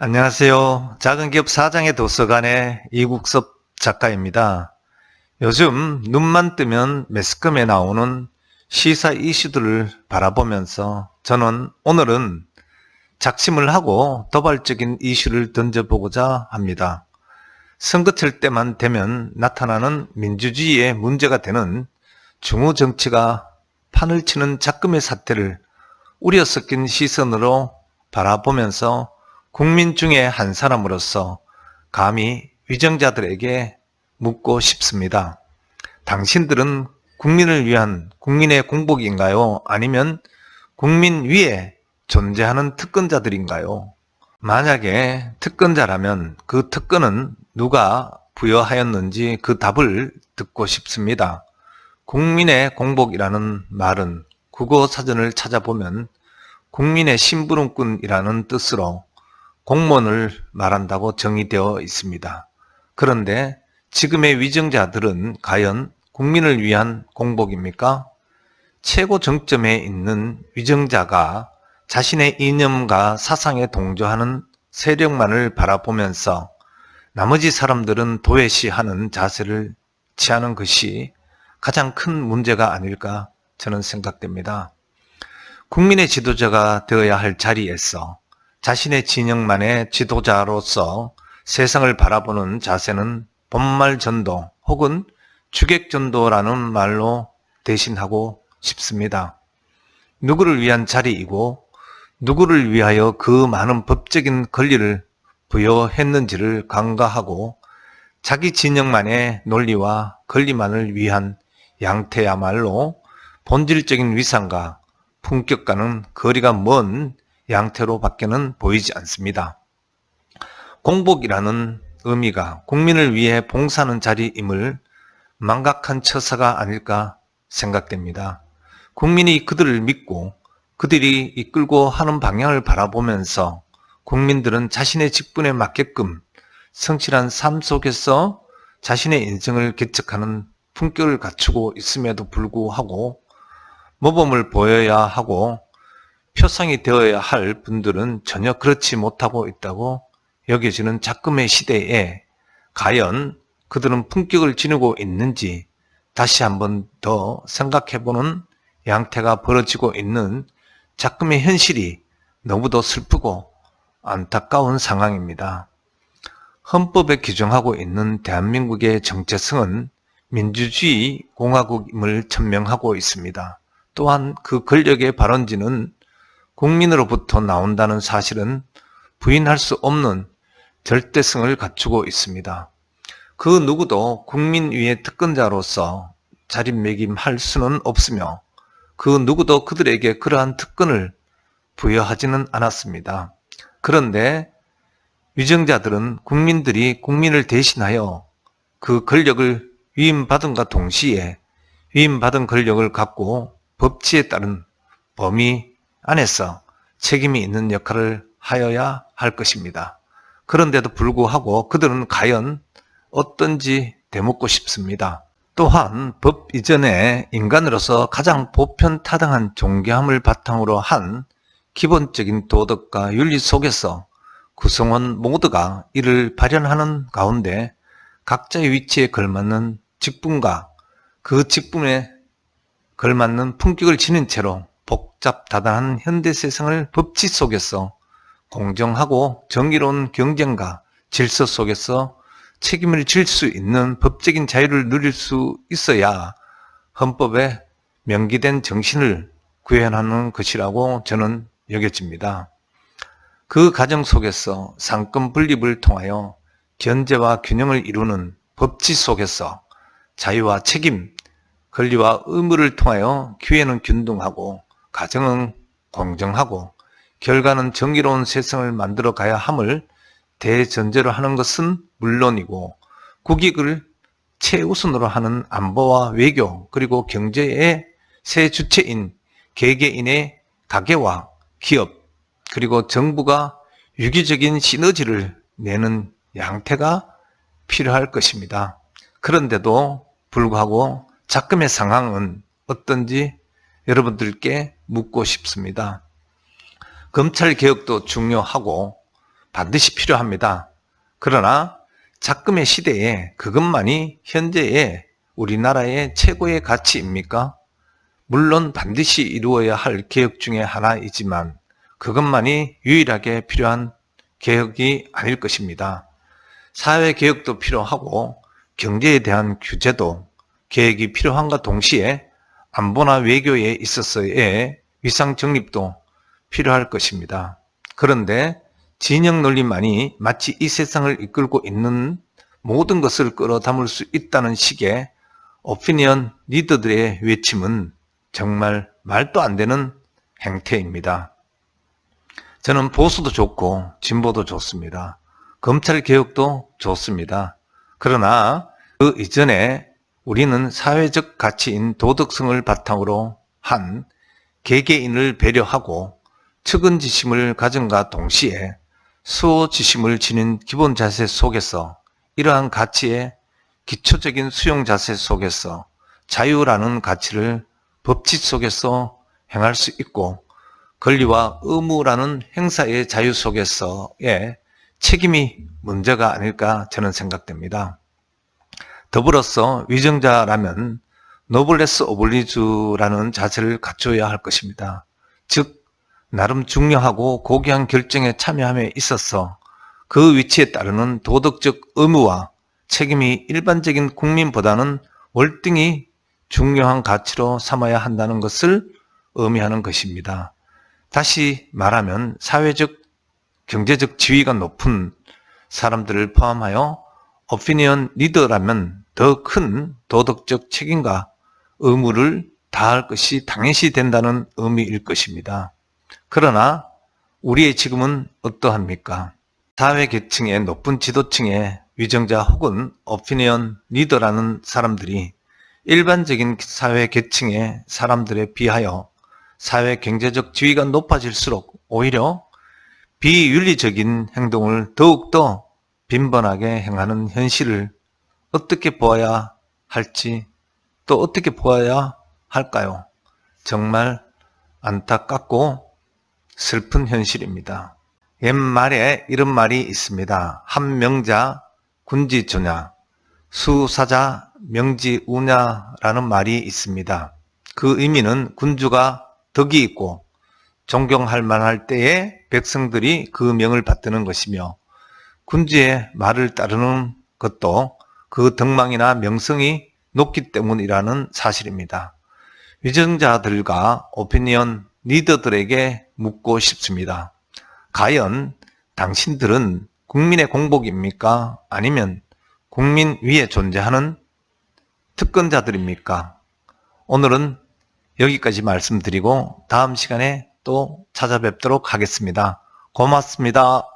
안녕하세요. 작은기업 사장의 도서관의 이국섭 작가입니다. 요즘 눈만 뜨면 매스컴에 나오는 시사 이슈들을 바라보면서 저는 오늘은 작심을 하고 도발적인 이슈를 던져보고자 합니다. 선거철 때만 되면 나타나는 민주주의의 문제가 되는 중후정치가 판을 치는 작금의 사태를 우려 섞인 시선으로 바라보면서 국민 중에 한 사람으로서 감히 위정자들에게 묻고 싶습니다. 당신들은 국민을 위한 국민의 공복인가요? 아니면 국민 위에 존재하는 특권자들인가요? 만약에 특권자라면 그 특권은 누가 부여하였는지 그 답을 듣고 싶습니다. 국민의 공복이라는 말은 국어사전을 찾아보면 국민의 심부름꾼이라는 뜻으로 공무원을 말한다고 정의되어 있습니다. 그런데 지금의 위정자들은 과연 국민을 위한 공복입니까? 최고 정점에 있는 위정자가 자신의 이념과 사상에 동조하는 세력만을 바라보면서 나머지 사람들은 도외시하는 자세를 취하는 것이 가장 큰 문제가 아닐까 저는 생각됩니다. 국민의 지도자가 되어야 할 자리에서 자신의 진영만의 지도자로서 세상을 바라보는 자세는 본말전도 혹은 주객전도라는 말로 대신하고 싶습니다. 누구를 위한 자리이고 누구를 위하여 그 많은 법적인 권리를 부여했는지를 간과하고 자기 진영만의 논리와 권리만을 위한 양태야말로 본질적인 위상과 품격과는 거리가 먼 양태로 밖에는 보이지 않습니다. 공복이라는 의미가 국민을 위해 봉사하는 자리임을 망각한 처사가 아닐까 생각됩니다. 국민이 그들을 믿고 그들이 이끌고 하는 방향을 바라보면서 국민들은 자신의 직분에 맞게끔 성실한 삶 속에서 자신의 인생을 개척하는 품격을 갖추고 있음에도 불구하고 모범을 보여야 하고 표상이 되어야 할 분들은 전혀 그렇지 못하고 있다고 여겨지는 작금의 시대에 과연 그들은 품격을 지니고 있는지 다시 한번 더 생각해보는 양태가 벌어지고 있는 작금의 현실이 너무도 슬프고 안타까운 상황입니다. 헌법에 규정하고 있는 대한민국의 정체성은 민주주의 공화국임을 천명하고 있습니다. 또한 그 권력의 발원지는 국민으로부터 나온다는 사실은 부인할 수 없는 절대성을 갖추고 있습니다. 그 누구도 국민 위의 특권자로서 자리매김할 수는 없으며 그 누구도 그들에게 그러한 특권을 부여하지는 않았습니다. 그런데 위정자들은 국민들이 국민을 대신하여 그 권력을 위임받음과 동시에 위임받은 권력을 갖고 법치에 따른 범위 안에서 책임이 있는 역할을 하여야 할 것입니다. 그런데도 불구하고 그들은 과연 어떤지 되묻고 싶습니다. 또한 법 이전에 인간으로서 가장 보편타당한 존경함을 바탕으로 한 기본적인 도덕과 윤리 속에서 구성원 모두가 이를 발현하는 가운데 각자의 위치에 걸맞는 직분과 그 직분에 걸맞는 품격을 지닌 채로 복잡다단한 현대 세상을 법치 속에서 공정하고 정의로운 경쟁과 질서 속에서 책임을 질 수 있는 법적인 자유를 누릴 수 있어야 헌법에 명기된 정신을 구현하는 것이라고 저는 여겨집니다. 그 과정 속에서 상권 분립을 통하여 견제와 균형을 이루는 법치 속에서 자유와 책임, 권리와 의무를 통하여 기회는 균등하고 가정은 공정하고 결과는 정의로운 세상을 만들어 가야 함을 대전제로 하는 것은 물론이고 국익을 최우선으로 하는 안보와 외교 그리고 경제의 세 주체인 개개인의 가게와 기업 그리고 정부가 유기적인 시너지를 내는 양태가 필요할 것입니다. 그런데도 불구하고 작금의 상황은 어떤지 여러분들께 묻고 싶습니다. 검찰개혁도 중요하고 반드시 필요합니다. 그러나 작금의 시대에 그것만이 현재의 우리나라의 최고의 가치입니까? 물론 반드시 이루어야 할 개혁 중에 하나이지만 그것만이 유일하게 필요한 개혁이 아닐 것입니다. 사회개혁도 필요하고 경제에 대한 규제도 개혁이 필요한가 동시에 안보나 외교에 있어서의 위상 정립도 필요할 것입니다. 그런데 진영 논리만이 마치 이 세상을 이끌고 있는 모든 것을 끌어담을 수 있다는 식의 오피니언 리더들의 외침은 정말 말도 안 되는 행태입니다. 저는 보수도 좋고 진보도 좋습니다. 검찰 개혁도 좋습니다. 그러나 그 이전에 우리는 사회적 가치인 도덕성을 바탕으로 한 개개인을 배려하고 측은지심을 가정과 동시에 수호지심을 지닌 기본 자세 속에서 이러한 가치의 기초적인 수용 자세 속에서 자유라는 가치를 법칙 속에서 행할 수 있고 권리와 의무라는 행사의 자유 속에서의 책임이 문제가 아닐까 저는 생각됩니다. 더불어서 위정자라면 노블레스 오블리주라는 자세를 갖춰야 할 것입니다. 즉 나름 중요하고 고귀한 결정에 참여함에 있어서 그 위치에 따르는 도덕적 의무와 책임이 일반적인 국민보다는 월등히 중요한 가치로 삼아야 한다는 것을 의미하는 것입니다. 다시 말하면 사회적, 경제적 지위가 높은 사람들을 포함하여 오피니언 리더라면 더 큰 도덕적 책임과 의무를 다할 것이 당연시 된다는 의미일 것입니다. 그러나 우리의 지금은 어떠합니까? 사회 계층의 높은 지도층의 위정자 혹은 오피니언 리더라는 사람들이 일반적인 사회 계층의 사람들에 비하여 사회 경제적 지위가 높아질수록 오히려 비윤리적인 행동을 더욱더 빈번하게 행하는 현실을 어떻게 보아야 할지 또 어떻게 보아야 할까요? 정말 안타깝고 슬픈 현실입니다. 옛말에 이런 말이 있습니다. 한명자 군지조냐, 수사자 명지우냐라는 말이 있습니다. 그 의미는 군주가 덕이 있고 존경할 만할 때에 백성들이 그 명을 받드는 것이며 군주의 말을 따르는 것도 그 덕망이나 명성이 높기 때문이라는 사실입니다. 위정자들과 오피니언 리더들에게 묻고 싶습니다. 과연 당신들은 국민의 공복입니까? 아니면 국민 위에 존재하는 특권자들입니까? 오늘은 여기까지 말씀드리고 다음 시간에 또 찾아뵙도록 하겠습니다. 고맙습니다.